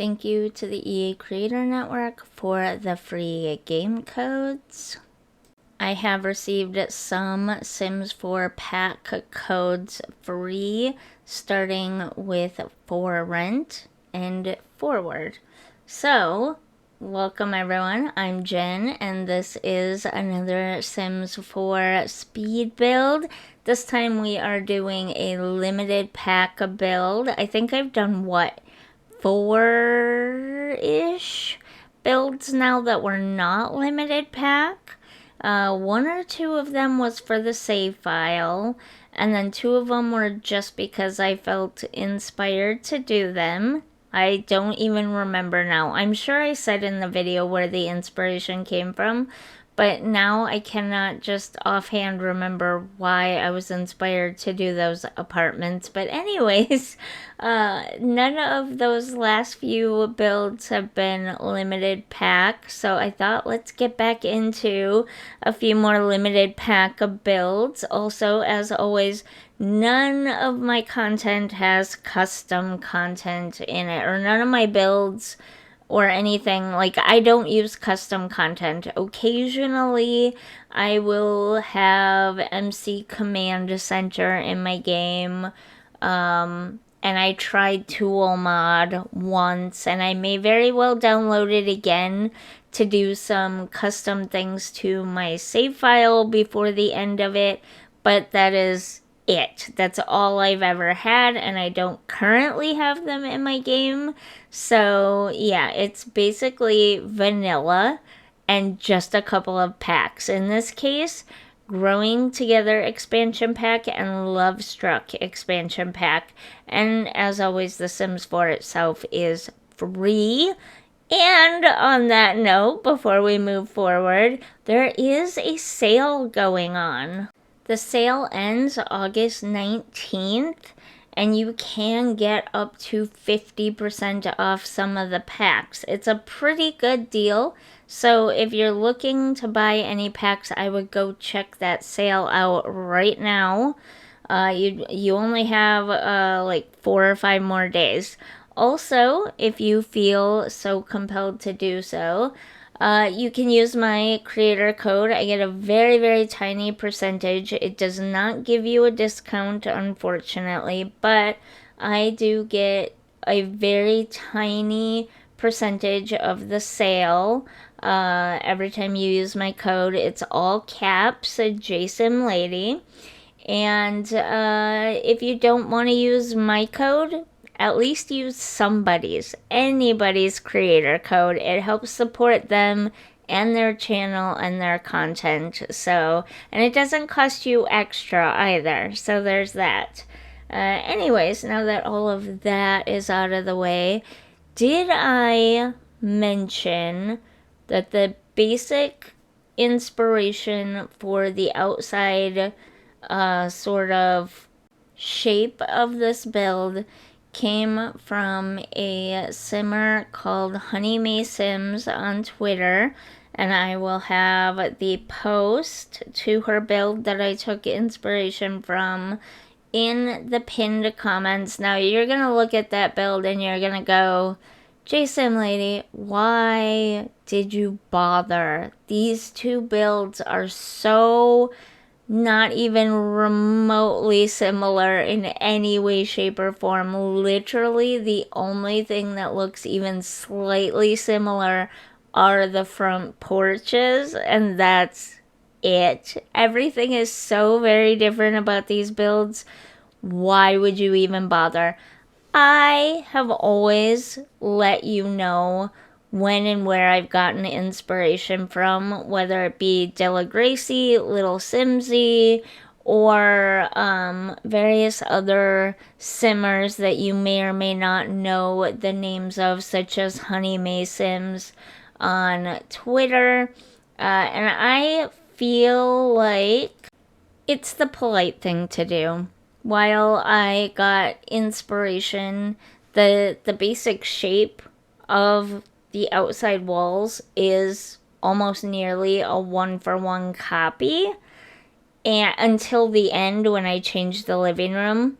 Thank you to the EA Creator Network for the free game codes. I have received some Sims 4 pack codes free, starting with For Rent and Forward. So, welcome everyone, I'm Jen, and this is another Sims 4 speed build. This time we are doing a limited pack build. I think I've done, 4-ish builds now that were not limited pack. One or two of them was for the save file, and then 2 of them were just because I felt inspired to do them. I don't even remember now. I'm sure I said in the video where the inspiration came from, but now I cannot just offhand remember why I was inspired to do those apartments. But anyways, none of those last few builds have been limited pack, so I thought let's get back into a few more limited pack builds. Also, as always, none of my content has custom content in it, or none of my builds or anything. Like, I don't use custom content. Occasionally, I will have MC Command Center in my game, and I tried Tool Mod once, and I may very well download it again to do some custom things to my save file before the end of it, but that is it. That's all I've ever had, and I don't currently have them in my game. So yeah, it's basically vanilla and just a couple of packs. In this case, Growing Together expansion pack and Love Struck expansion pack. And as always, The Sims 4 itself is free. And on that note, before we move forward, there is a sale going on. The sale ends August 19th, and you can get up to 50% off some of the packs. It's a pretty good deal, so if you're looking to buy any packs, I would go check that sale out right now. You only have like 4 or 5 more days. Also, if you feel so compelled to do so, you can use my creator code. I get a very, very tiny percentage. It does not give you a discount, unfortunately, but I do get a very tiny percentage of the sale every time you use my code. It's all caps, JSimLady. And if you don't want to use my code, at least use anybody's creator code. It helps support them and their channel and their content. So, and it doesn't cost you extra either. So there's that. Anyways, now that all of that is out of the way, did I mention that the basic inspiration for the outside sort of shape of this build came from a simmer called Honey May Sims on Twitter, and I will have the post to her build that I took inspiration from in the pinned comments. Now you're gonna look at that build and you're gonna go, JSimLady, why did you bother? These 2 builds are so not even remotely similar in any way, shape, or form. Literally, the only thing that looks even slightly similar are the front porches, and that's it. Everything is so very different about these builds. Why would you even bother? I have always let you know when and where I've gotten inspiration from, whether it be Della Gracie, Little Simsy, or various other simmers that you may or may not know the names of, such as Honey May Sims on Twitter. And I feel like it's the polite thing to do. While I got inspiration, the basic shape of the outside walls is almost nearly a 1-for-1 copy, and until the end when I changed the living room.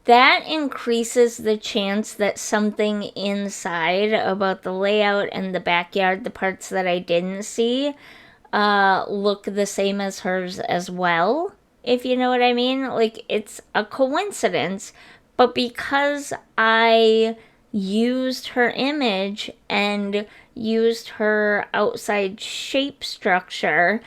that increases the chance that something inside about the layout and the backyard, the parts that I didn't see, look the same as hers as well, if you know what I mean. Like, it's a coincidence, but because I used her image and used her outside shape structure,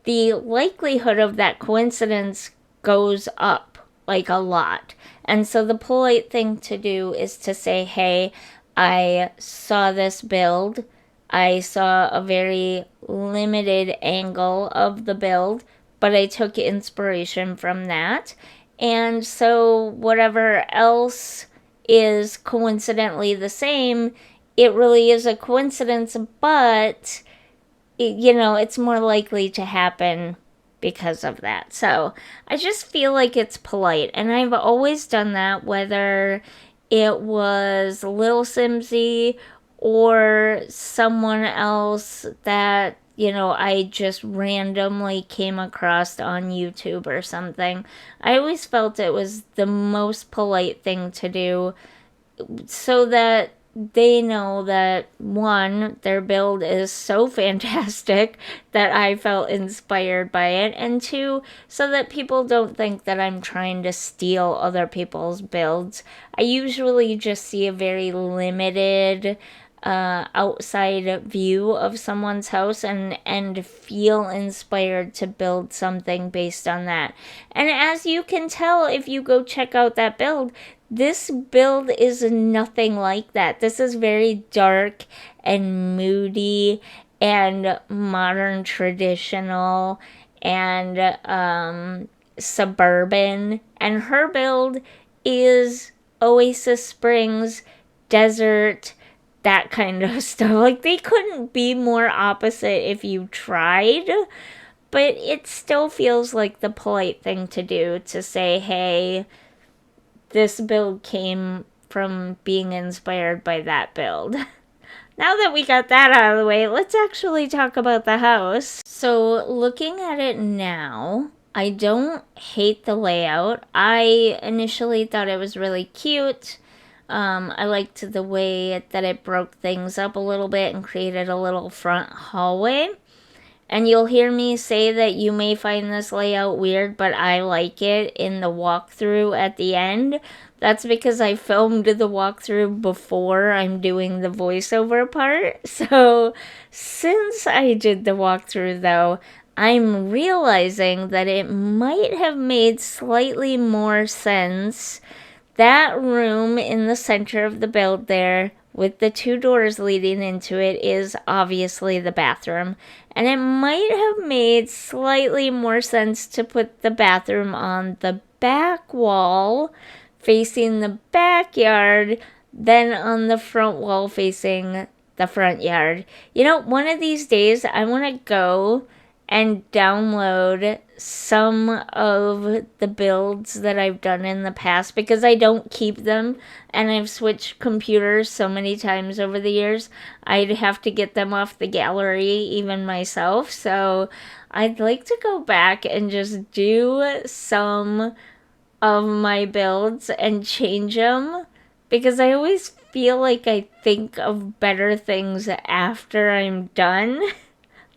the likelihood of that coincidence goes up like a lot. And so the polite thing to do is to say, hey, I saw this build. I saw a very limited angle of the build, but I took inspiration from that. And so whatever else is coincidentally the same, it really is a coincidence, but it's more likely to happen because of that. So I just feel like it's polite. And I've always done that, whether it was Lil Simsy or someone else that, I just randomly came across on YouTube or something. I always felt it was the most polite thing to do so that they know that, one, their build is so fantastic that I felt inspired by it, and two, so that people don't think that I'm trying to steal other people's builds. I usually just see a very limited outside view of someone's house and feel inspired to build something based on that. And as you can tell if you go check out that build, this build is nothing like that. This is very dark and moody and modern traditional and suburban. And her build is Oasis Springs, desert, that kind of stuff. Like, they couldn't be more opposite if you tried, but it still feels like the polite thing to do to say, hey, this build came from being inspired by that build. Now that we got that out of the way, let's actually talk about the house. So, looking at it now, I don't hate the layout. I initially thought it was really cute. I liked the way that it broke things up a little bit and created a little front hallway. And you'll hear me say that you may find this layout weird, but I like it in the walkthrough at the end. That's because I filmed the walkthrough before I'm doing the voiceover part. So since I did the walkthrough, though, I'm realizing that it might have made slightly more sense. That room in the center of the build there, with the two doors leading into it, is obviously the bathroom. And it might have made slightly more sense to put the bathroom on the back wall facing the backyard than on the front wall facing the front yard. One of these days I want to go and download some of the builds that I've done in the past, because I don't keep them and I've switched computers so many times over the years. I'd have to get them off the gallery even myself. So I'd like to go back and just do some of my builds and change them, because I always feel like I think of better things after I'm done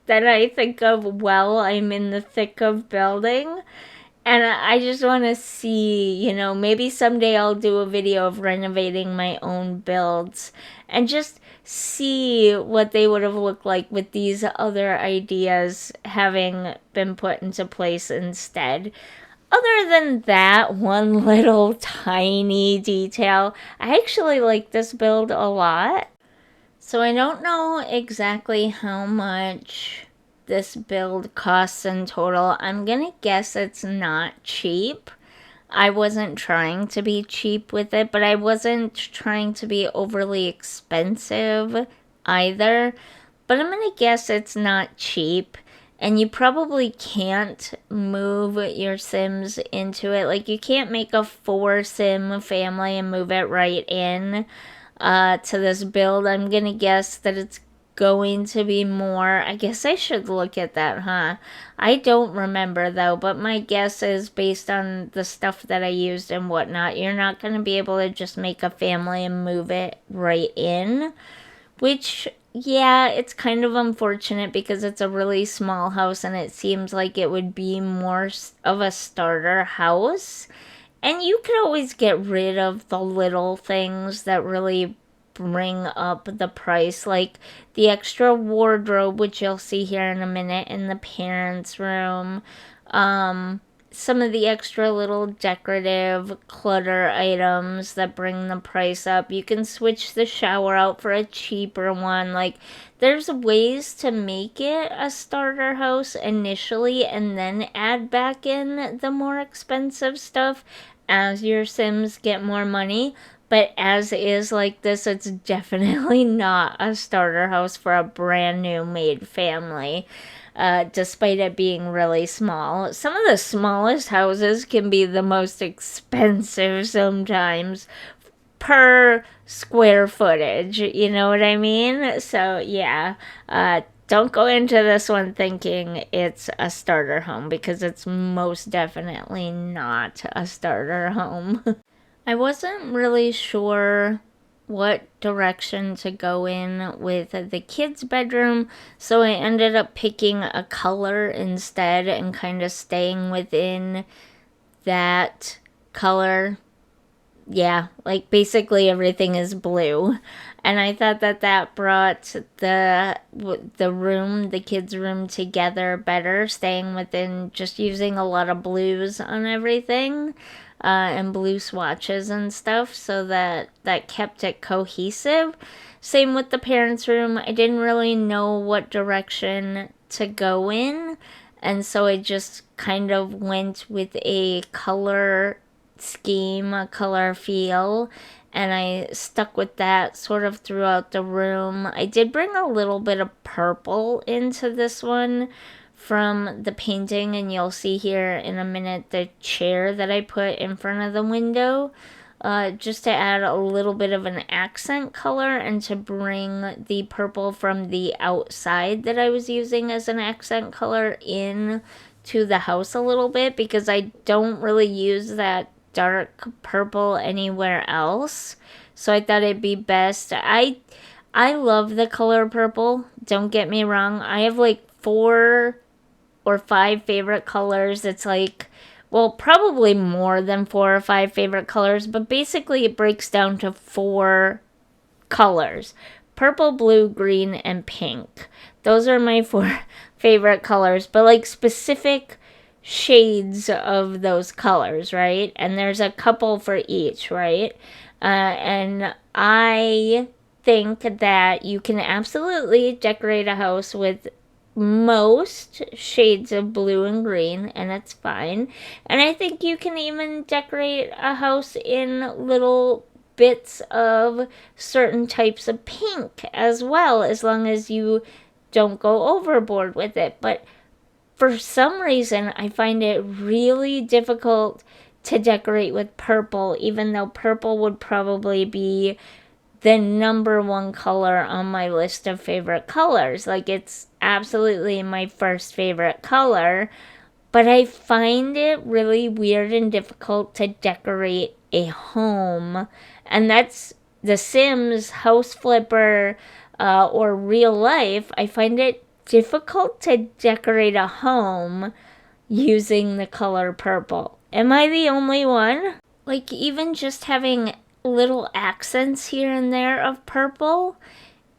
that I think of while I'm in the thick of building. And I just want to see, maybe someday I'll do a video of renovating my own builds and just see what they would have looked like with these other ideas having been put into place instead. Other than that one little tiny detail, I actually like this build a lot. So I don't know exactly how much this build costs in total. I'm gonna guess it's not cheap. I wasn't trying to be cheap with it, but I wasn't trying to be overly expensive either. But I'm gonna guess it's not cheap. And you probably can't move your Sims into it. Like, you can't make a 4-Sim family and move it right in to this build. I'm gonna guess that it's going to be more. I guess I should look at that, huh? I don't remember though, but my guess is based on the stuff that I used and whatnot, you're not going to be able to just make a family and move it right in. Which, yeah, it's kind of unfortunate because it's a really small house and it seems like it would be more of a starter house. And you could always get rid of the little things that really bring up the price, like the extra wardrobe, which you'll see here in a minute in the parents' room. Um, some of the extra little decorative clutter items that bring the price up. You can switch the shower out for a cheaper one. Like, there's ways to make it a starter house initially and then add back in the more expensive stuff as your Sims get more money. But as is like this, it's definitely not a starter house for a brand new made family. Despite it being really small. Some of the smallest houses can be the most expensive sometimes per square footage. You know what I mean? So, yeah. Don't go into this one thinking it's a starter home because it's most definitely not a starter home. I wasn't really sure what direction to go in with the kids' bedroom, so I ended up picking a color instead and kind of staying within that color. Yeah, like basically everything is blue. And I thought that brought the room, the kids' room together better, staying within just using a lot of blues on everything. And blue swatches and stuff, so that kept it cohesive. Same with the parents' room. I didn't really know what direction to go in, and so I just kind of went with a color scheme, a color feel, and I stuck with that sort of throughout the room. I did bring a little bit of purple into this one from the painting, and you'll see here in a minute the chair that I put in front of the window, just to add a little bit of an accent color and to bring the purple from the outside that I was using as an accent color in to the house a little bit, because I don't really use that dark purple anywhere else. So I thought it'd be best. I love the color purple. Don't get me wrong. I have like 4 or 5 favorite colors. It's like, well, probably more than 4 or 5 favorite colors, but basically it breaks down to 4 colors: purple, blue, green, and pink. Those are my 4 favorite colors, but like specific shades of those colors, right? And there's a couple for each, right? And I think that you can absolutely decorate a house with most shades of blue and green, and it's fine. And I think you can even decorate a house in little bits of certain types of pink as well, as long as you don't go overboard with it. But for some reason, I find it really difficult to decorate with purple, even though purple would probably be the number 1 color on my list of favorite colors. Like, it's absolutely my first favorite color, but I find it really weird and difficult to decorate a home. And that's The Sims, House Flipper, or real life. I find it difficult to decorate a home using the color purple. Am I the only one? Like, even just having little accents here and there of purple,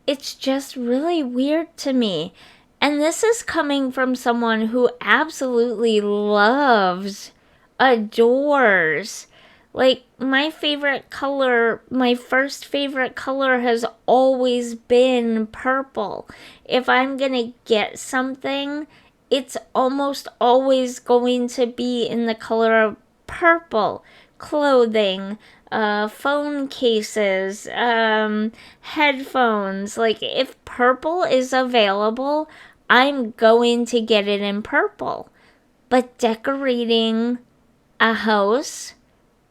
it's just really weird to me. And this is coming from someone who absolutely loves, adores. Like, my favorite color, my first favorite color has always been purple. If I'm gonna get something, it's almost always going to be in the color of purple. Clothing, phone cases, headphones. Like, if purple is available, I'm going to get it in purple. But decorating a house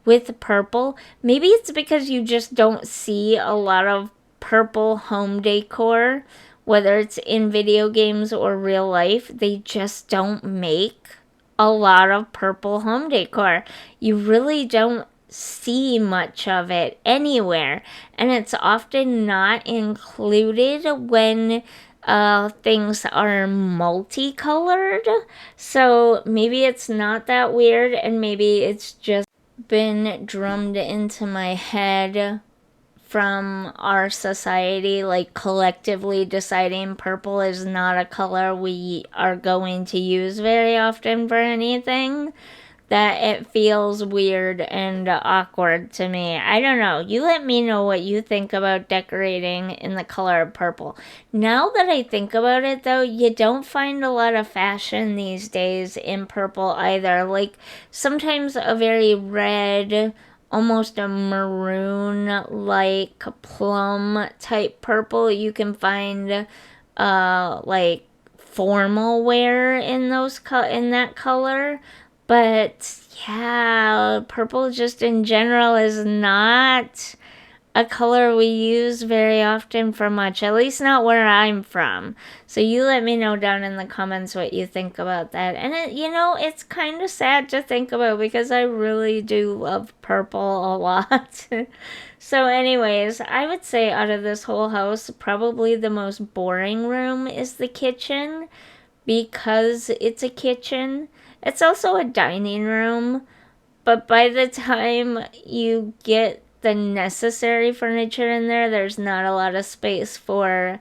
with purple, maybe it's because you just don't see a lot of purple home decor whether it's in video games or real life, they just don't make a lot of purple home decor. You really don't see much of it anywhere, and it's often not included when things are multicolored. So maybe it's not that weird, and maybe it's just been drummed into my head from our society, like collectively deciding purple is not a color we are going to use very often for anything, that it feels weird and awkward to me. I don't know. You let me know what you think about decorating in the color of purple. Now that I think about it, though, you don't find a lot of fashion these days in purple either. Like, sometimes a very red, almost a maroon like plum type purple you can find like formal wear in that color. But yeah, purple just in general is not a color we use very often for much, at least not where I'm from. So you let me know down in the comments what you think about that. And it's kind of sad to think about because I really do love purple a lot. So anyways, I would say out of this whole house, probably the most boring room is the kitchen, because it's a kitchen. It's also a dining room, but by the time you get the necessary furniture in there, there's not a lot of space for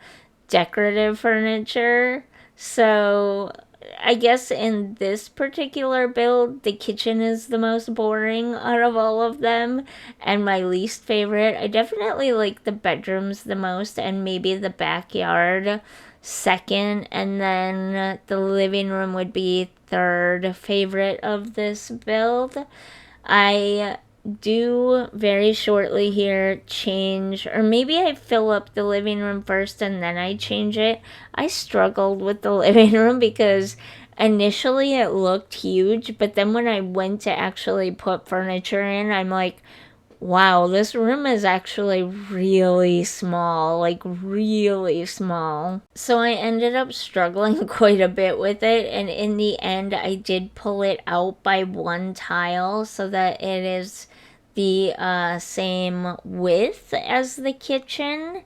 decorative furniture. So I guess in this particular build, the kitchen is the most boring out of all of them and my least favorite. I definitely like the bedrooms the most, and maybe the backyard second, and then the living room would be third favorite of this build. I do very shortly here change, or maybe I fill up the living room first and then I change it. I struggled with the living room because initially it looked huge, but then when I went to actually put furniture in, I'm like, wow, this room is actually really small, like really small. So I ended up struggling quite a bit with it, and in the end, I did pull it out by one tile so that it is the same width as the kitchen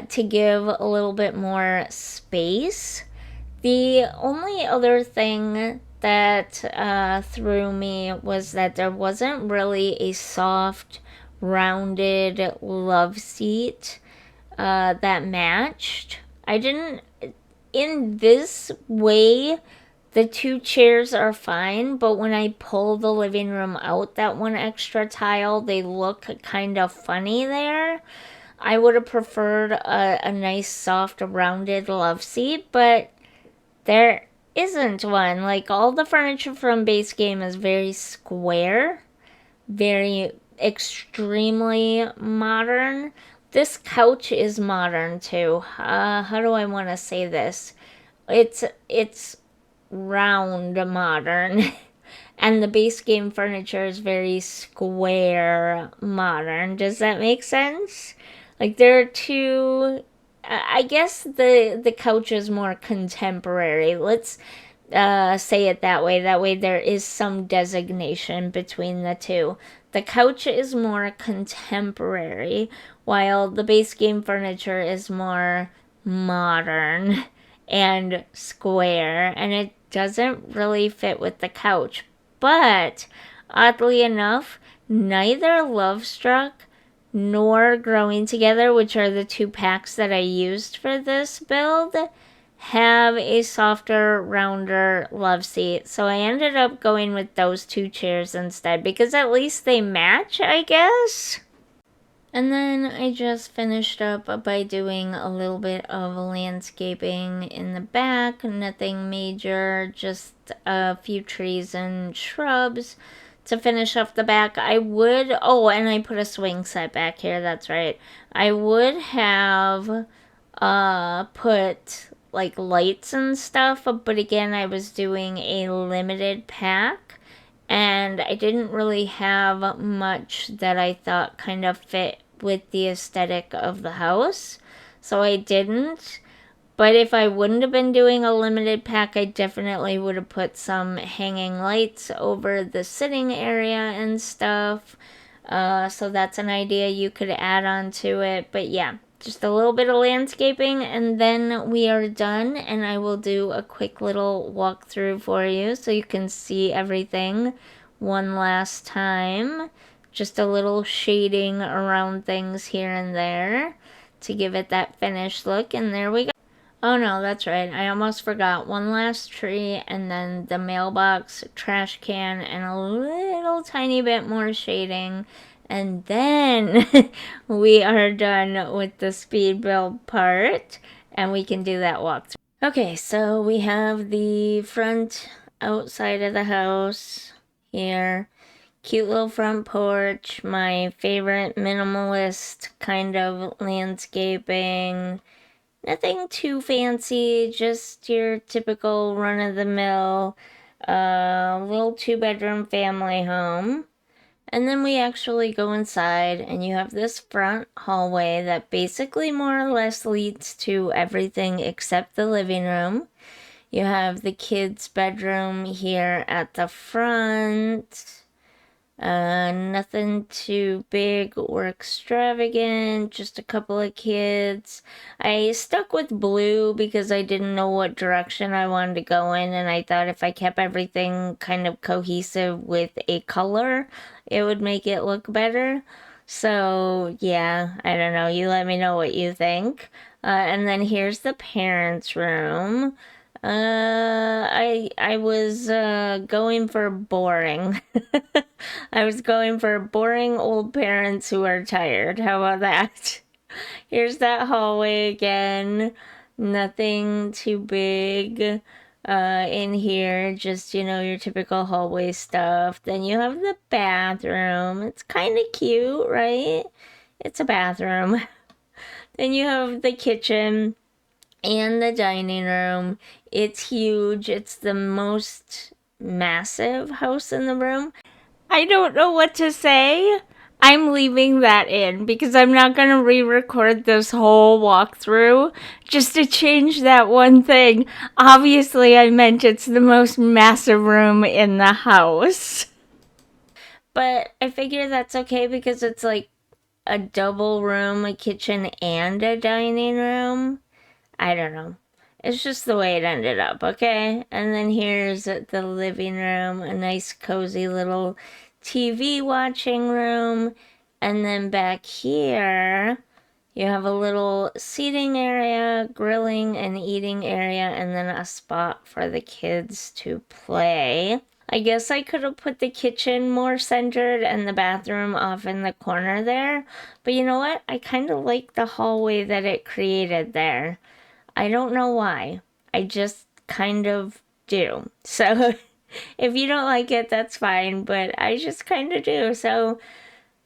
to give a little bit more space. The only other thing that threw me was that there wasn't really a soft, rounded love seat that matched. I didn't. In this way, the two chairs are fine, but when I pull the living room out, that one extra tile, they look kind of funny there. I would have preferred a nice, soft, rounded love seat, but there isn't one. Like, all the furniture from base game is very square, very extremely modern. This couch is modern too. How do I want to say this? It's round modern. And the base game furniture is very square modern. Does that make sense? Like, there are two. I guess the couch is more contemporary. Let's say it that way. That way there is some designation between the two. The couch is more contemporary, while the base game furniture is more modern and square, and it doesn't really fit with the couch. But oddly enough, neither Love Struck nor Growing Together, which are the two packs that I used for this build, have a softer, rounder love seat. So I ended up going with those two chairs instead because at least they match, I guess. And then I just finished up by doing a little bit of landscaping in the back. Nothing major, just a few trees and shrubs to finish off the back. And I put a swing set back here, that's right. I would have put like lights and stuff, but again, I was doing a limited pack and I didn't really have much that I thought kind of fit with the aesthetic of the house, so I didn't. But if I wouldn't have been doing a limited pack, I definitely would have put some hanging lights over the sitting area and stuff. So that's an idea you could add on to it. But yeah, just a little bit of landscaping and then we are done. And I will do a quick little walkthrough for you so you can see everything one last time. Just a little shading around things here and there to give it that finished look. And there we go. Oh no, that's right. I almost forgot. One last tree and then the mailbox, trash can, and a little tiny bit more shading. And then we are done with the speed build part and we can do that walkthrough. Okay, so we have the front outside of the house here. Cute little front porch, my favorite minimalist kind of landscaping. Nothing too fancy, just your typical run-of-the-mill, little two-bedroom family home. And then we actually go inside and you have this front hallway that basically more or less leads to everything except the living room. You have the kids' bedroom here at the front. Nothing too big or extravagant, just a couple of kids. I stuck with blue because I didn't know what direction I wanted to go in, and I thought if I kept everything kind of cohesive with a color, it would make it look better. So, yeah, I don't know. You let me know what you think. And then here's the parents' room. I was going for boring. I was going for boring old parents who are tired. How about that? Here's that hallway again. Nothing too big in here. Just, your typical hallway stuff. Then you have the bathroom. It's kind of cute, right? It's a bathroom. Then you have the kitchen and the dining room. It's huge. It's the most massive house in the room. I don't know what to say. I'm leaving that in because I'm not going to re-record this whole walkthrough just to change that one thing. Obviously, I meant it's the most massive room in the house. But I figure that's okay because it's like a double room, a kitchen, and a dining room. I don't know. It's just the way it ended up, okay? And then here's the living room, a nice cozy little TV watching room. And then back here, you have a little seating area, grilling and eating area, and then a spot for the kids to play. I guess I could have put the kitchen more centered and the bathroom off in the corner there. But you know what? I kind of like the hallway that it created there. I don't know why. I just kind of do. So if you don't like it, that's fine, but I just kind of do. So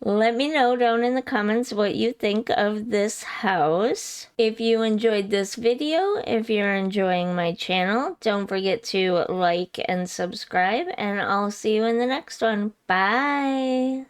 let me know down in the comments what you think of this house. If you enjoyed this video, if you're enjoying my channel, don't forget to like and subscribe, and I'll see you in the next one. Bye!